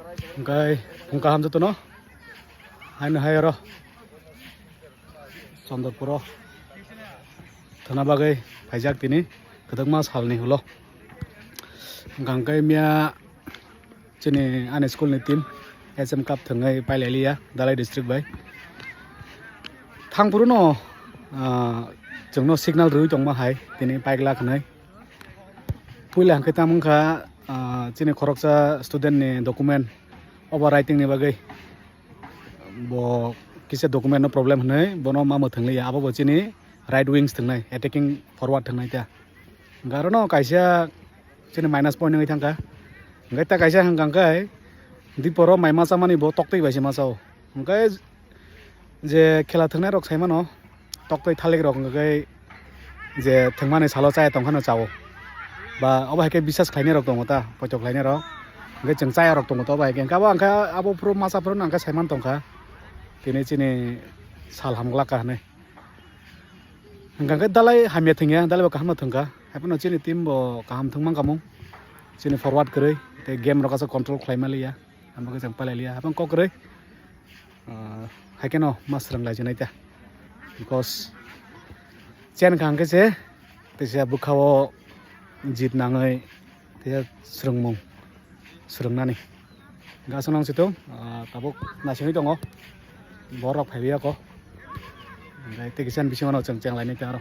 Oke, ungkaham tu no. Hai ro. Sondorpuro. Thana bagai haijak tini kedak mas hal ni hulo. Gangkai mia chini ane school ni team SM Cup thangai pailelia Dalai district bai. Thangpuru no jongno signal rui jongma hai tini paigla khnai. Puila kita mungka chini khoroksa student ni document overwriting ni bagai. Bo kisa document no problem hnai bono ma mo thanglai abo bo chini right wings thangnai attacking forward thangnai ta. Garono kaisa chini minus point ngai thangka. Ngai ta kaisa hangkangkai diporo maima samani bo toktei baisi masao. Ngai je khela thangnai rok saimano toktei thalik rok ngai je thangmani salo chai tongkhano chao. Ba oba hake bisas khlainai rok tongota pochok khlainai rok. Ngai cheng chai rok tongo to ba hake kabo angka abo pro masa pro angka saiman tongkha. Tini chini sal hamgla ka hnai. Hangkangkai dalai hamya thingya dalai ba kaham thangka. Hapono chini team bo kaham thangmang kamung. Chini forward koroi te game rokasa control khlaimalia ambo jang palalia hapang ko koroi hakeno masrang lai janai ta because chen khang ke se tesa bukhawo jit nangai te srungmung srungnani gasonang situng tabuk nasini tongo borok phaiya ko ngai te kisan bisingono chengcheng lai ni ta ro.